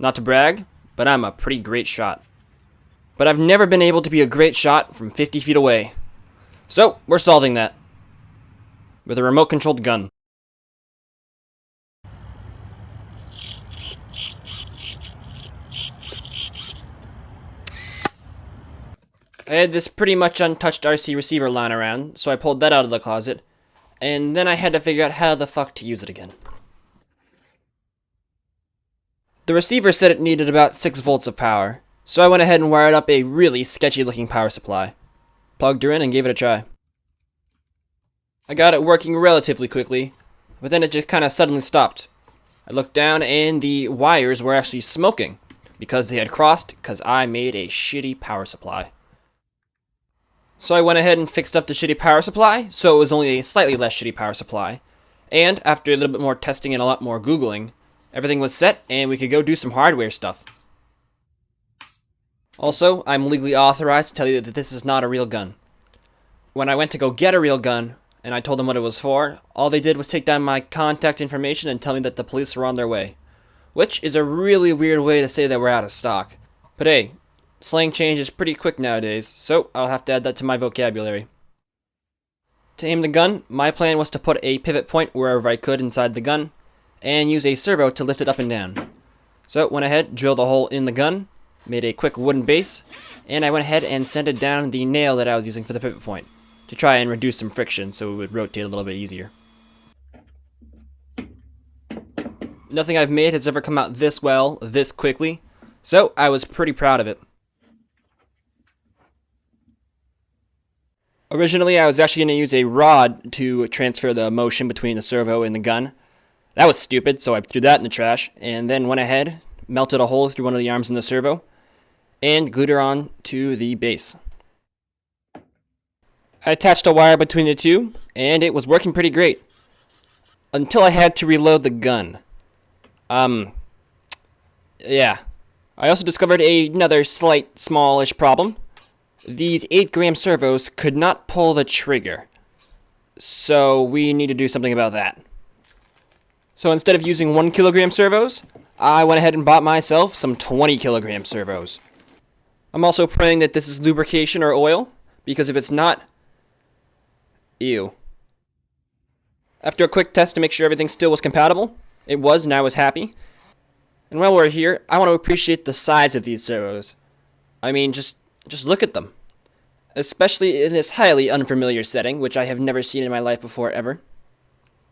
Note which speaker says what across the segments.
Speaker 1: Not to brag, but I'm a pretty great shot. But I've never been able to be a great shot from 50 feet away. So, we're solving that. With a remote-controlled gun. I had this pretty much untouched RC receiver lying around, so I pulled that out of the closet, and then I had to figure out how the fuck to use it again. The receiver said it needed about 6 volts of power, so I went ahead and wired up a really sketchy looking power supply. Plugged her in and gave it a try. I got it working relatively quickly, but then it just kind of suddenly stopped. I looked down and the wires were actually smoking, because they had crossed because I made a shitty power supply. So I went ahead and fixed up the shitty power supply, so it was only a slightly less shitty power supply. And after a little bit more testing and a lot more Googling, everything was set and we could go do some hardware stuff. Also, I'm legally authorized to tell you that this is not a real gun. When I went to go get a real gun, and I told them what it was for, all they did was take down my contact information and tell me that the police were on their way. Which is a really weird way to say that we're out of stock. But hey, slang change is pretty quick nowadays, so I'll have to add that to my vocabulary. To aim the gun, my plan was to put a pivot point wherever I could inside the gun, and use a servo to lift it up and down. So went ahead, drilled a hole in the gun, made a quick wooden base, and I went ahead and sanded down the nail that I was using for the pivot point, to try and reduce some friction so it would rotate a little bit easier. Nothing I've made has ever come out this well, this quickly, so I was pretty proud of it. Originally, I was actually going to use a rod to transfer the motion between the servo and the gun. That was stupid, so I threw that in the trash, and then went ahead, melted a hole through one of the arms in the servo, and glued her on to the base. I attached a wire between the two, and it was working pretty great. Until I had to reload the gun. Yeah. I also discovered another slight, smallish problem. These 8-gram servos could not pull the trigger. So we need to do something about that. So instead of using 1 kilogram servos, I went ahead and bought myself some 20 kilogram servos. I'm also praying that this is lubrication or oil, because if it's not, ew. After a quick test to make sure everything still was compatible, it was, and I was happy. And while we're here, I want to appreciate the size of these servos. I mean, just look at them. Especially in this highly unfamiliar setting, which I have never seen in my life before ever.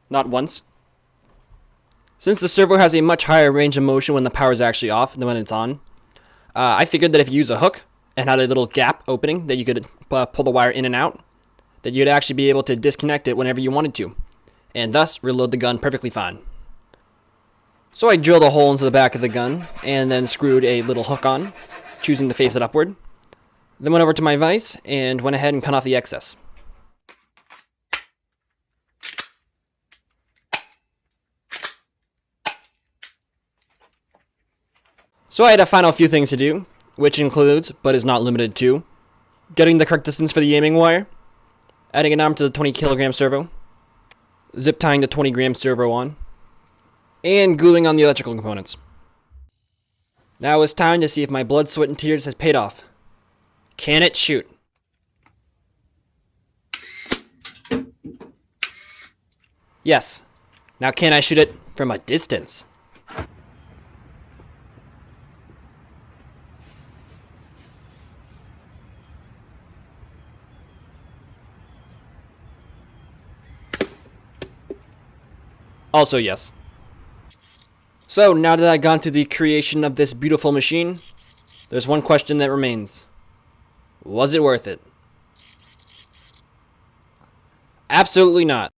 Speaker 1: Not once. Since the servo has a much higher range of motion when the power is actually off than when it's on, I figured that if you use a hook and had a little gap opening that you could pull the wire in and out, that you'd actually be able to disconnect it whenever you wanted to, and thus reload the gun perfectly fine. So I drilled a hole into the back of the gun, and then screwed a little hook on, choosing to face it upward. Then went over to my vise, and went ahead and cut off the excess. So I had a final few things to do, which includes, but is not limited to, getting the correct distance for the aiming wire, adding an arm to the 20 kilogram servo, zip tying the 20 gram servo on, and gluing on the electrical components. Now it's time to see if my blood, sweat, and tears has paid off. Can it shoot? Yes. Now can I shoot it from a distance? Also yes. So now that I've gone through the creation of this beautiful machine, there's one question that remains. Was it worth it? Absolutely not.